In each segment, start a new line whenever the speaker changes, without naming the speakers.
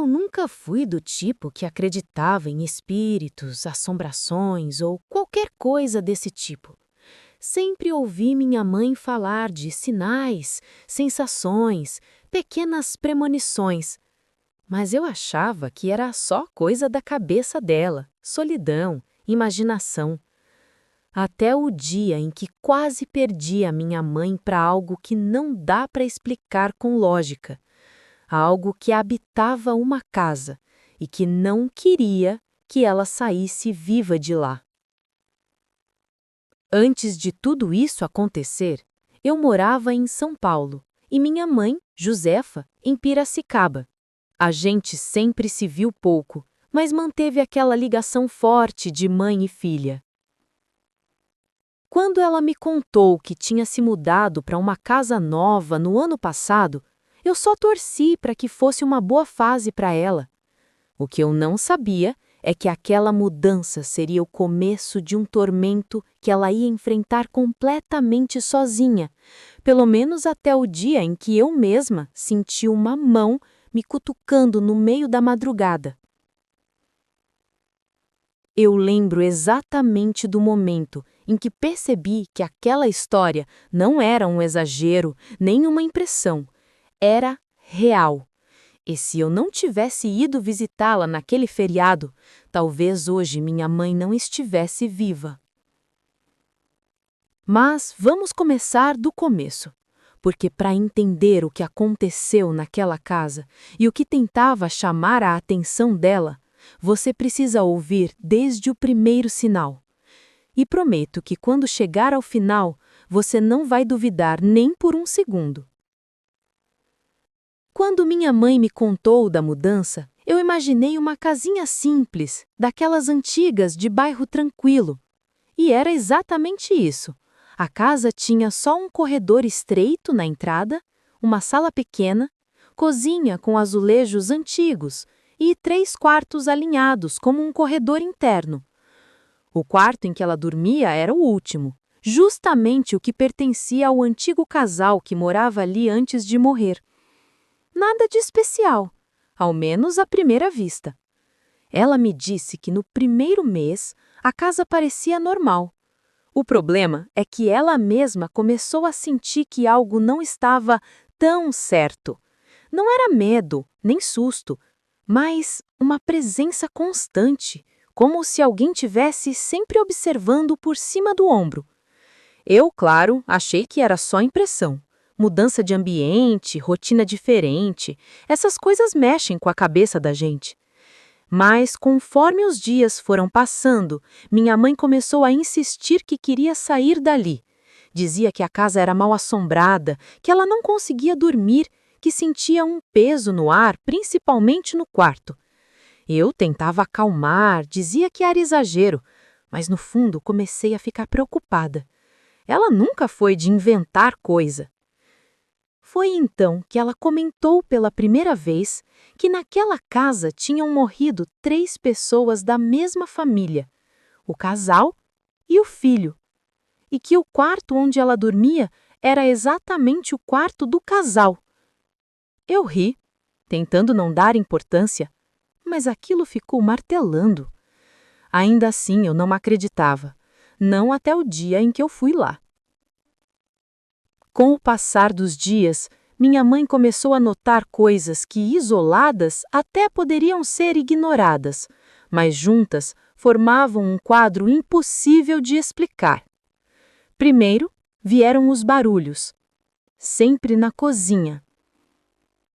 nunca fui do tipo que acreditava em espíritos, assombrações ou qualquer coisa desse tipo. Sempre ouvi minha mãe falar de sinais, sensações, pequenas premonições, mas eu achava que era só coisa da cabeça dela, solidão, imaginação. Até o dia em que quase perdi a minha mãe para algo que não dá para explicar com lógica. Algo que habitava uma casa e que não queria que ela saísse viva de lá. Antes de tudo isso acontecer, eu morava em São Paulo e minha mãe, Josefa, em Piracicaba. A gente sempre se viu pouco, mas manteve aquela ligação forte de mãe e filha. Quando ela me contou que tinha se mudado para uma casa nova no ano passado, eu só torci para que fosse uma boa fase para ela. O que eu não sabia é que aquela mudança seria o começo de um tormento que ela ia enfrentar completamente sozinha, pelo menos até o dia em que eu mesma senti uma mão me cutucando no meio da madrugada. Eu lembro exatamente do momento em que percebi que aquela história não era um exagero nem uma impressão. Era real. E se eu não tivesse ido visitá-la naquele feriado, talvez hoje minha mãe não estivesse viva. Mas vamos começar do começo, porque para entender o que aconteceu naquela casa e o que tentava chamar a atenção dela, você precisa ouvir desde o primeiro sinal. E prometo que quando chegar ao final, você não vai duvidar nem por um segundo. Quando minha mãe me contou da mudança, eu imaginei uma casinha simples, daquelas antigas de bairro tranquilo. E era exatamente isso. A casa tinha só um corredor estreito na entrada, uma sala pequena, cozinha com azulejos antigos e 3 quartos alinhados como um corredor interno. O quarto em que ela dormia era o último, justamente o que pertencia ao antigo casal que morava ali antes de morrer. Nada de especial, ao menos à primeira vista. Ela me disse que no primeiro mês a casa parecia normal. O problema é que ela mesma começou a sentir que algo não estava tão certo. Não era medo, nem susto, mas uma presença constante, como se alguém tivesse sempre observando por cima do ombro. Eu, claro, achei que era só impressão. Mudança de ambiente, rotina diferente, essas coisas mexem com a cabeça da gente. Mas, conforme os dias foram passando, minha mãe começou a insistir que queria sair dali. Dizia que a casa era mal assombrada, que ela não conseguia dormir, que sentia um peso no ar, principalmente no quarto. Eu tentava acalmar, dizia que era exagero, mas no fundo comecei a ficar preocupada. Ela nunca foi de inventar coisa. Foi então que ela comentou pela primeira vez que naquela casa tinham morrido 3 pessoas da mesma família, o casal e o filho, e que o quarto onde ela dormia era exatamente o quarto do casal. Eu ri, tentando não dar importância, mas aquilo ficou martelando. Ainda assim eu não acreditava, não até o dia em que eu fui lá. Com o passar dos dias, minha mãe começou a notar coisas que, isoladas, até poderiam ser ignoradas, mas juntas formavam um quadro impossível de explicar. Primeiro, vieram os barulhos, sempre na cozinha.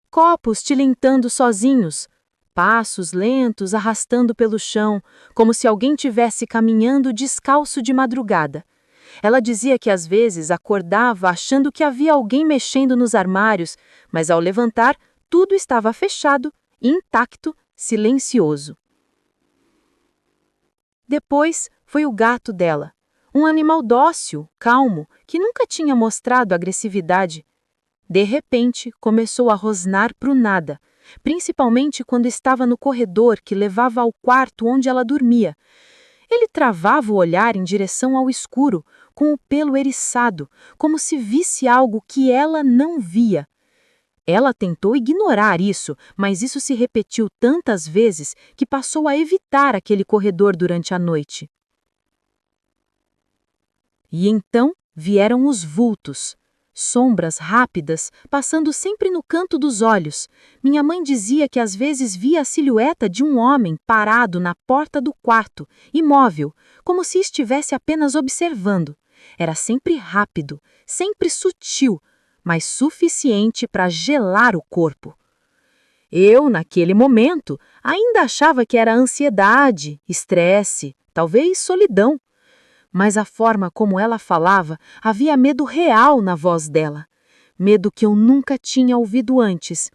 Copos tilintando sozinhos, passos lentos arrastando pelo chão, como se alguém tivesse caminhando descalço de madrugada. Ela dizia que às vezes acordava achando que havia alguém mexendo nos armários, mas ao levantar, tudo estava fechado, intacto, silencioso. Depois foi o gato dela, um animal dócil, calmo, que nunca tinha mostrado agressividade. De repente, começou a rosnar pro nada, principalmente quando estava no corredor que levava ao quarto onde ela dormia. Ele travava o olhar em direção ao escuro, com o pelo eriçado, como se visse algo que ela não via. Ela tentou ignorar isso, mas isso se repetiu tantas vezes que passou a evitar aquele corredor durante a noite. E então vieram os vultos. Sombras rápidas, passando sempre no canto dos olhos. Minha mãe dizia que às vezes via a silhueta de um homem parado na porta do quarto, imóvel, como se estivesse apenas observando. Era sempre rápido, sempre sutil, mas suficiente para gelar o corpo. Eu, naquele momento, ainda achava que era ansiedade, estresse, talvez solidão. Mas a forma como ela falava, havia medo real na voz dela. Medo que eu nunca tinha ouvido antes.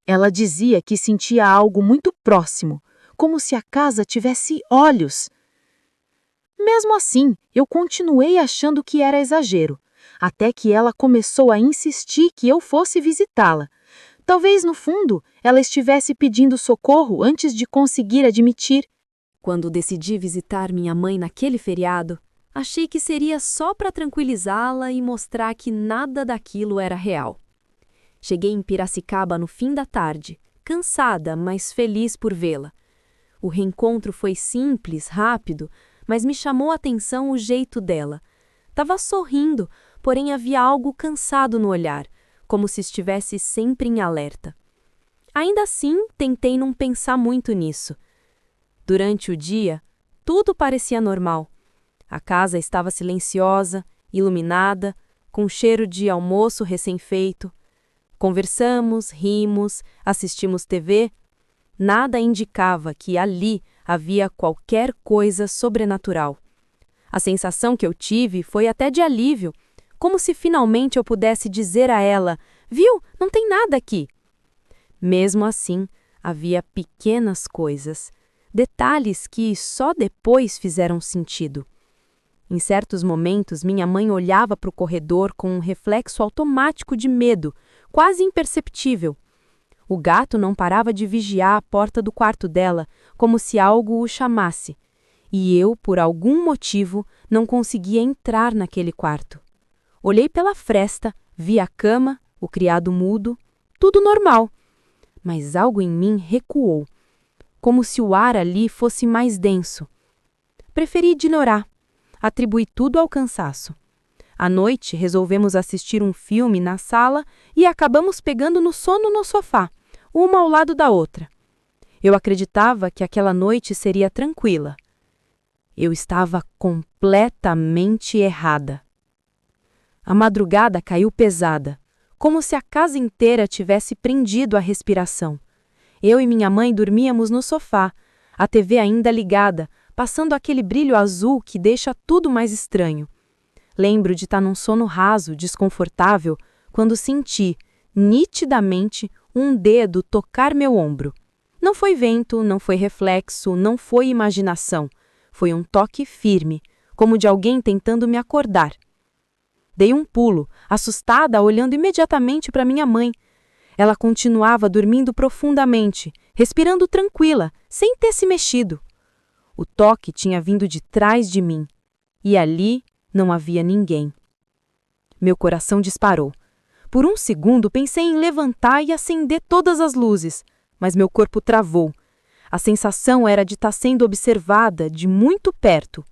Ela dizia que sentia algo muito próximo, como se a casa tivesse olhos. Mesmo assim, eu continuei achando que era exagero, até que ela começou a insistir que eu fosse visitá-la. Talvez, no fundo, ela estivesse pedindo socorro antes de conseguir admitir.
Quando decidi visitar minha mãe naquele feriado, achei que seria só para tranquilizá-la e mostrar que nada daquilo era real. Cheguei em Piracicaba no fim da tarde, cansada, mas feliz por vê-la. O reencontro foi simples, rápido, mas me chamou a atenção o jeito dela. Tava sorrindo, porém havia algo cansado no olhar, como se estivesse sempre em alerta. Ainda assim, tentei não pensar muito nisso. Durante o dia, tudo parecia normal. A casa estava silenciosa, iluminada, com cheiro de almoço recém-feito. Conversamos, rimos, assistimos TV. Nada indicava que ali havia qualquer coisa sobrenatural. A sensação que eu tive foi até de alívio, como se finalmente eu pudesse dizer a ela: "Viu? Não tem nada aqui." Mesmo assim, havia pequenas coisas, detalhes que só depois fizeram sentido. Em certos momentos, minha mãe olhava para o corredor com um reflexo automático de medo, quase imperceptível. O gato não parava de vigiar a porta do quarto dela, como se algo o chamasse. E eu, por algum motivo, não conseguia entrar naquele quarto. Olhei pela fresta, vi a cama, o criado mudo, tudo normal. Mas algo em mim recuou, como se o ar ali fosse mais denso. Preferi ignorar. Atribuí tudo ao cansaço. À noite, resolvemos assistir um filme na sala e acabamos pegando no sono no sofá, uma ao lado da outra. Eu acreditava que aquela noite seria tranquila. Eu estava completamente errada. A madrugada caiu pesada, como se a casa inteira tivesse prendido a respiração. Eu e minha mãe dormíamos no sofá, a TV ainda ligada, passando aquele brilho azul que deixa tudo mais estranho. Lembro de estar num sono raso, desconfortável, quando senti, nitidamente, um dedo tocar meu ombro. Não foi vento, não foi reflexo, não foi imaginação. Foi um toque firme, como de alguém tentando me acordar. Dei um pulo, assustada, olhando imediatamente para minha mãe. Ela continuava dormindo profundamente, respirando tranquila, sem ter se mexido. O toque tinha vindo de trás de mim, e ali não havia ninguém. Meu coração disparou. Por um segundo pensei em levantar e acender todas as luzes, mas meu corpo travou. A sensação era de estar sendo observada de muito perto.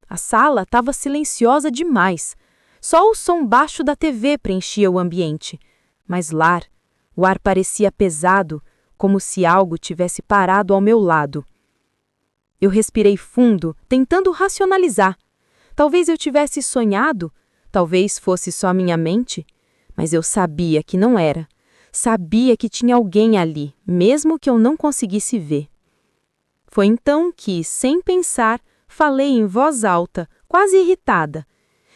A sala estava silenciosa demais. Só o som baixo da TV preenchia o ambiente. Mas o ar parecia pesado, como se algo tivesse parado ao meu lado. Eu respirei fundo, tentando racionalizar. Talvez eu tivesse sonhado, talvez fosse só minha mente, mas eu sabia que não era. Sabia que tinha alguém ali, mesmo que eu não conseguisse ver. Foi então que, sem pensar, falei em voz alta, quase irritada.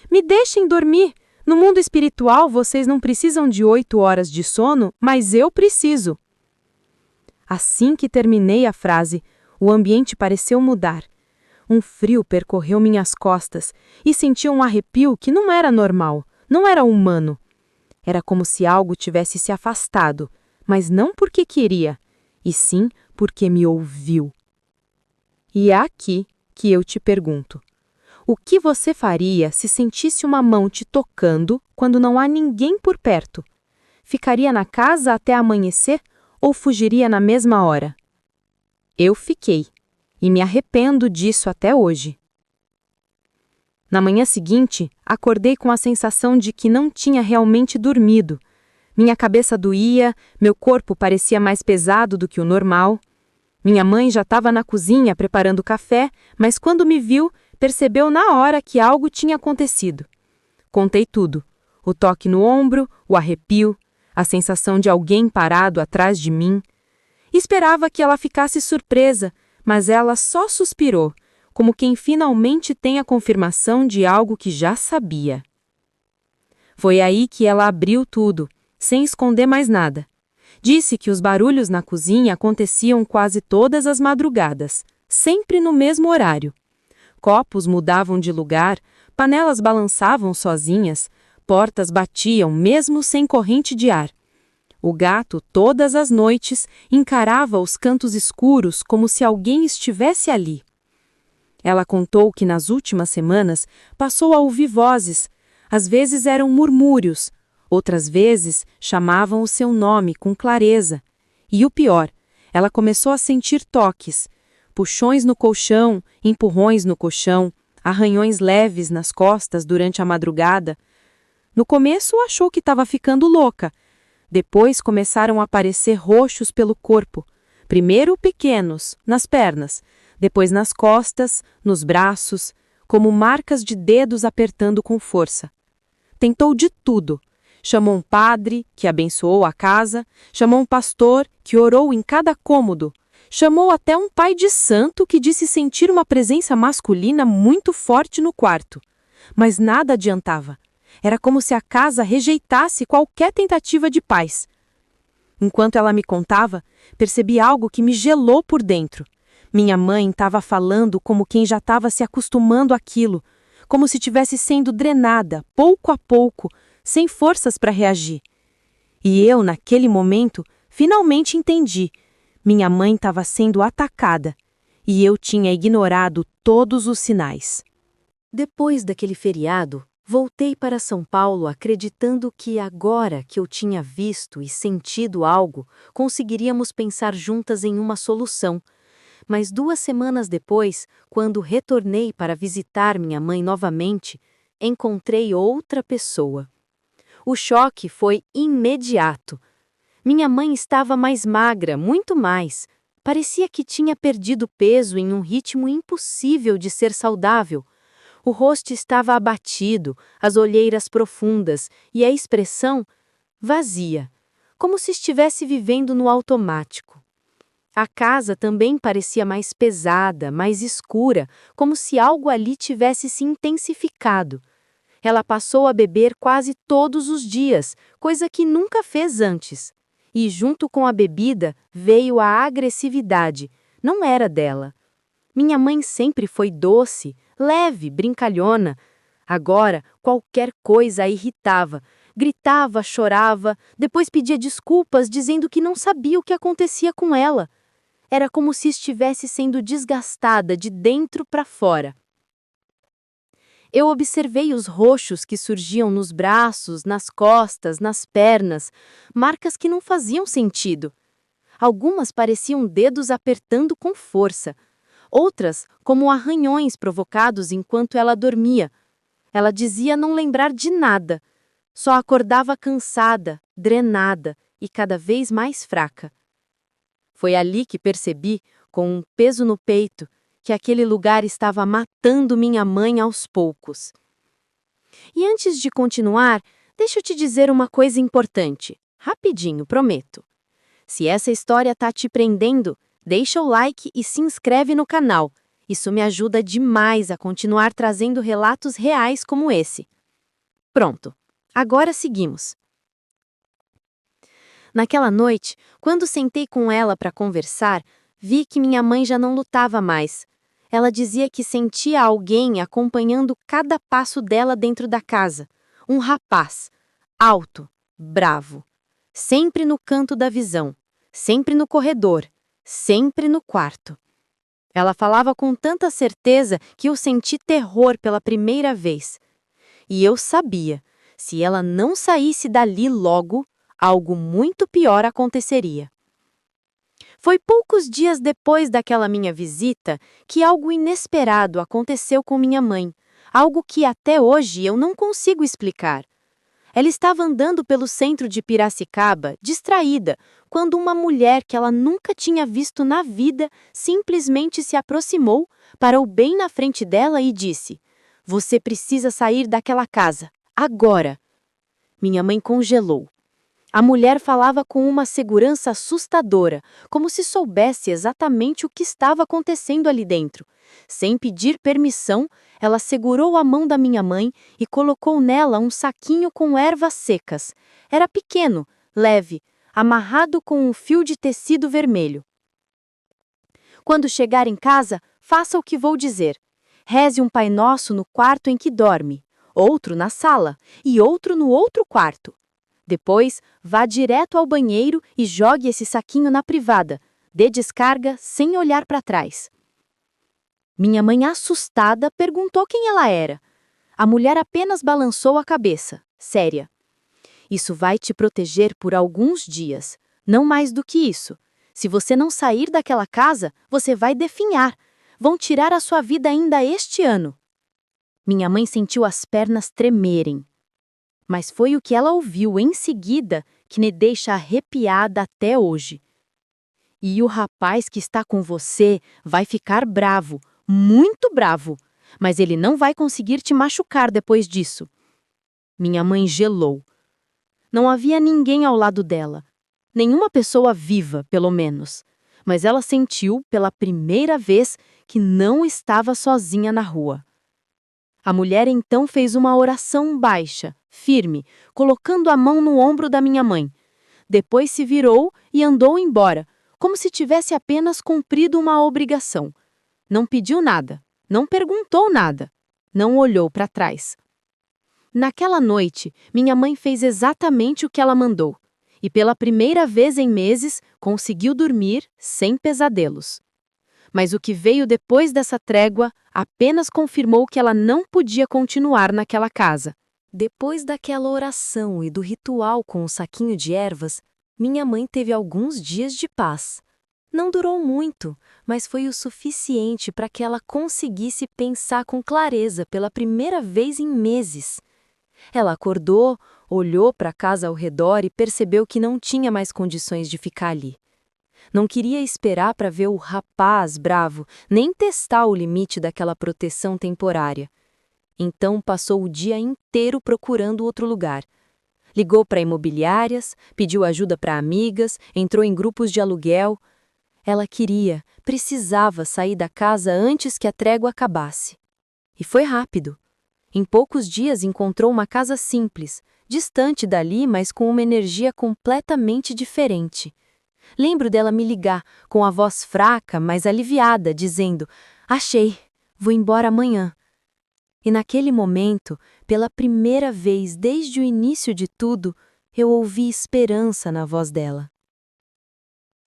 Me deixem dormir. No mundo espiritual, vocês não precisam de 8 horas de sono, mas eu preciso. Assim que terminei a frase, o ambiente pareceu mudar. Um frio percorreu minhas costas e senti um arrepio que não era normal, não era humano. Era como se algo tivesse se afastado, mas não porque queria, e sim porque me ouviu. E é aqui que eu te pergunto: o que você faria se sentisse uma mão te tocando quando não há ninguém por perto?
Ficaria na casa até amanhecer ou fugiria na mesma hora? Eu fiquei, e me arrependo disso até hoje. Na manhã seguinte, acordei com a sensação de que não tinha realmente dormido. Minha cabeça doía, meu corpo parecia mais pesado do que o normal. Minha mãe já estava na cozinha preparando café, mas quando me viu, percebeu na hora que algo tinha acontecido. Contei tudo: o toque no ombro, o arrepio, a sensação de alguém parado atrás de mim. Esperava que ela ficasse surpresa, mas ela só suspirou, como quem finalmente tem a confirmação de algo que já sabia. Foi aí que ela abriu tudo, sem esconder mais nada. Disse que os barulhos na cozinha aconteciam quase todas as madrugadas, sempre no mesmo horário. Copos mudavam de lugar, panelas balançavam sozinhas, portas batiam mesmo sem corrente de ar. O gato, todas as noites, encarava os cantos escuros como se alguém estivesse ali. Ela contou que nas últimas semanas passou a ouvir vozes. Às vezes eram murmúrios, outras vezes chamavam o seu nome com clareza. E o pior, ela começou a sentir toques, puxões no colchão, empurrões no colchão, arranhões leves nas costas durante a madrugada. No começo achou que estava ficando louca. Depois começaram a aparecer roxos pelo corpo, primeiro pequenos, nas pernas, depois nas costas, nos braços, como marcas de dedos apertando com força. Tentou de tudo. Chamou um padre, que abençoou a casa, chamou um pastor, que orou em cada cômodo, chamou até um pai de santo que disse sentir uma presença masculina muito forte no quarto. Mas nada adiantava. Era como se a casa rejeitasse qualquer tentativa de paz. Enquanto ela me contava, percebi algo que me gelou por dentro. Minha mãe estava falando como quem já estava se acostumando àquilo, como se estivesse sendo drenada, pouco a pouco, sem forças para reagir. E eu, naquele momento, finalmente entendi. Minha mãe estava sendo atacada, e eu tinha ignorado todos os sinais. Depois daquele feriado, voltei para São Paulo acreditando que agora que eu tinha visto e sentido algo, conseguiríamos pensar juntas em uma solução. Mas 2 semanas depois, quando retornei para visitar minha mãe novamente, encontrei outra pessoa. O choque foi imediato. Minha mãe estava mais magra, muito mais. Parecia que tinha perdido peso em um ritmo impossível de ser saudável. O rosto estava abatido, as olheiras profundas e a expressão vazia, como se estivesse vivendo no automático. A casa também parecia mais pesada, mais escura, como se algo ali tivesse se intensificado. Ela passou a beber quase todos os dias, coisa que nunca fez antes. E junto com a bebida veio a agressividade. Não era dela. Minha mãe sempre foi doce, leve, brincalhona. Agora, qualquer coisa a irritava. Gritava, chorava, depois pedia desculpas dizendo que não sabia o que acontecia com ela. Era como se estivesse sendo desgastada de dentro para fora. Eu observei os roxos que surgiam nos braços, nas costas, nas pernas, marcas que não faziam sentido. Algumas pareciam dedos apertando com força, outras como arranhões provocados enquanto ela dormia. Ela dizia não lembrar de nada, só acordava cansada, drenada e cada vez mais fraca. Foi ali que percebi, com um peso no peito, que aquele lugar estava matando minha mãe aos poucos. E antes de continuar, deixa eu te dizer uma coisa importante. Rapidinho, prometo. Se essa história tá te prendendo, deixa o like e se inscreve no canal. Isso me ajuda demais a continuar trazendo relatos reais como esse. Pronto, agora seguimos. Naquela noite, quando sentei com ela para conversar, vi que minha mãe já não lutava mais. Ela dizia que sentia alguém acompanhando cada passo dela dentro da casa. Um rapaz, alto, bravo, sempre no canto da visão, sempre no corredor, sempre no quarto. Ela falava com tanta certeza que eu senti terror pela primeira vez. E eu sabia, se ela não saísse dali logo, algo muito pior aconteceria. Foi poucos dias depois daquela minha visita que algo inesperado aconteceu com minha mãe, algo que até hoje eu não consigo explicar. Ela estava andando pelo centro de Piracicaba, distraída, quando uma mulher que ela nunca tinha visto na vida simplesmente se aproximou, parou bem na frente dela e disse: "Você precisa sair daquela casa, agora!" Minha mãe congelou. A mulher falava com uma segurança assustadora, como se soubesse exatamente o que estava acontecendo ali dentro. Sem pedir permissão, ela segurou a mão da minha mãe e colocou nela um saquinho com ervas secas. Era pequeno, leve, amarrado com um fio de tecido vermelho. "Quando chegar em casa, faça o que vou dizer. Reze um Pai Nosso no quarto em que dorme, outro na sala e outro no outro quarto. Depois, vá direto ao banheiro e jogue esse saquinho na privada. Dê descarga sem olhar para trás." Minha mãe, assustada, perguntou quem ela era. A mulher apenas balançou a cabeça, séria. "Isso vai te proteger por alguns dias, não mais do que isso. Se você não sair daquela casa, você vai definhar. Vão tirar a sua vida ainda este ano." Minha mãe sentiu as pernas tremerem. Mas foi o que ela ouviu em seguida que me deixa arrepiada até hoje. "E o rapaz que está com você vai ficar bravo, muito bravo, mas ele não vai conseguir te machucar depois disso." Minha mãe gelou. Não havia ninguém ao lado dela, nenhuma pessoa viva, pelo menos, mas ela sentiu pela primeira vez que não estava sozinha na rua. A mulher então fez uma oração baixa, firme, colocando a mão no ombro da minha mãe. Depois se virou e andou embora, como se tivesse apenas cumprido uma obrigação. Não pediu nada, não perguntou nada, não olhou para trás. Naquela noite, minha mãe fez exatamente o que ela mandou, e pela primeira vez em meses conseguiu dormir sem pesadelos. Mas o que veio depois dessa trégua apenas confirmou que ela não podia continuar naquela casa. Depois daquela oração e do ritual com o saquinho de ervas, minha mãe teve alguns dias de paz. Não durou muito, mas foi o suficiente para que ela conseguisse pensar com clareza pela primeira vez em meses. Ela acordou, olhou para a casa ao redor e percebeu que não tinha mais condições de ficar ali. Não queria esperar para ver o rapaz bravo, nem testar o limite daquela proteção temporária. Então passou o dia inteiro procurando outro lugar. Ligou para imobiliárias, pediu ajuda para amigas, entrou em grupos de aluguel. Ela precisava sair da casa antes que a trégua acabasse. E foi rápido. Em poucos dias encontrou uma casa simples, distante dali, mas com uma energia completamente diferente. Lembro dela me ligar, com a voz fraca, mas aliviada, dizendo: "Achei, vou embora amanhã." E naquele momento, pela primeira vez desde o início de tudo, eu ouvi esperança na voz dela.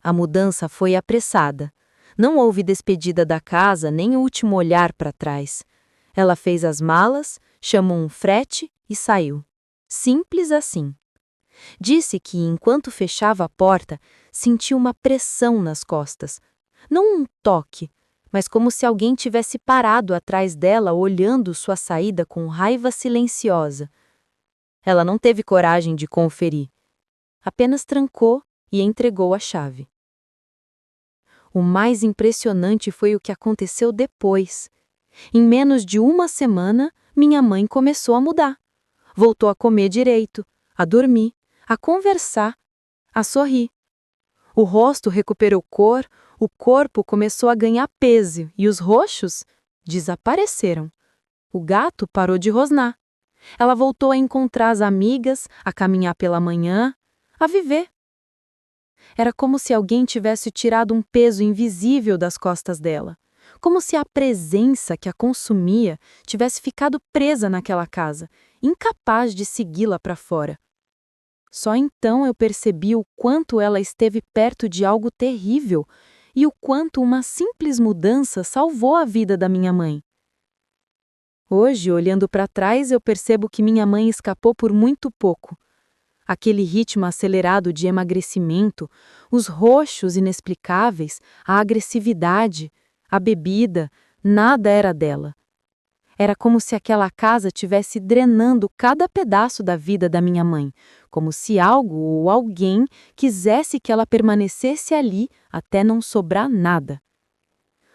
A mudança foi apressada. Não houve despedida da casa nem o último olhar para trás. Ela fez as malas, chamou um frete e saiu. Simples assim. Disse que, enquanto fechava a porta, sentiu uma pressão nas costas. Não um toque, mas como se alguém tivesse parado atrás dela olhando sua saída com raiva silenciosa. Ela não teve coragem de conferir. Apenas trancou e entregou a chave. O mais impressionante foi o que aconteceu depois. Em menos de uma semana, minha mãe começou a mudar. Voltou a comer direito, a dormir, a conversar, a sorrir. O rosto recuperou cor, o corpo começou a ganhar peso e os roxos desapareceram. O gato parou de rosnar. Ela voltou a encontrar as amigas, a caminhar pela manhã, a viver. Era como se alguém tivesse tirado um peso invisível das costas dela. Como se a presença que a consumia tivesse ficado presa naquela casa, incapaz de segui-la para fora. Só então eu percebi o quanto ela esteve perto de algo terrível e o quanto uma simples mudança salvou a vida da minha mãe. Hoje, olhando para trás, eu percebo que minha mãe escapou por muito pouco. Aquele ritmo acelerado de emagrecimento, os roxos inexplicáveis, a agressividade, a bebida, nada era dela. Era como se aquela casa tivesse drenando cada pedaço da vida da minha mãe, como se algo ou alguém quisesse que ela permanecesse ali até não sobrar nada.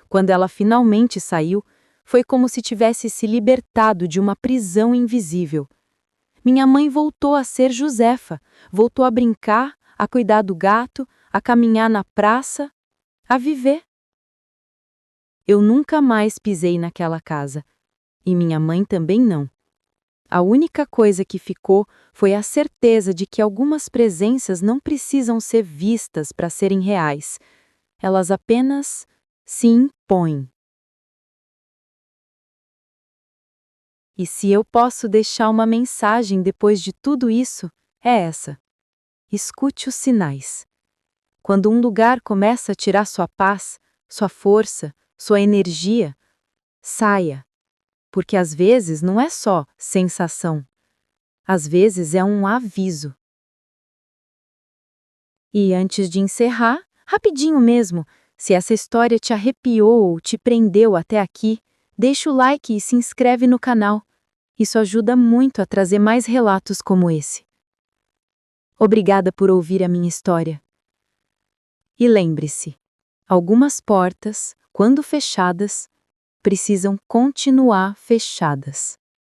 Quando ela finalmente saiu, foi como se tivesse se libertado de uma prisão invisível. Minha mãe voltou a ser Josefa, voltou a brincar, a cuidar do gato, a caminhar na praça, a viver. Eu nunca mais pisei naquela casa. E minha mãe também não. A única coisa que ficou foi a certeza de que algumas presenças não precisam ser vistas para serem reais. Elas apenas se impõem. E se eu posso deixar uma mensagem depois de tudo isso, é essa: escute os sinais. Quando um lugar começa a tirar sua paz, sua força, sua energia, saia. Porque às vezes não é só sensação. Às vezes é um aviso. E antes de encerrar, rapidinho mesmo, se essa história te arrepiou ou te prendeu até aqui, deixa o like e se inscreve no canal. Isso ajuda muito a trazer mais relatos como esse. Obrigada por ouvir a minha história. E lembre-se, algumas portas, quando fechadas, precisam continuar fechadas.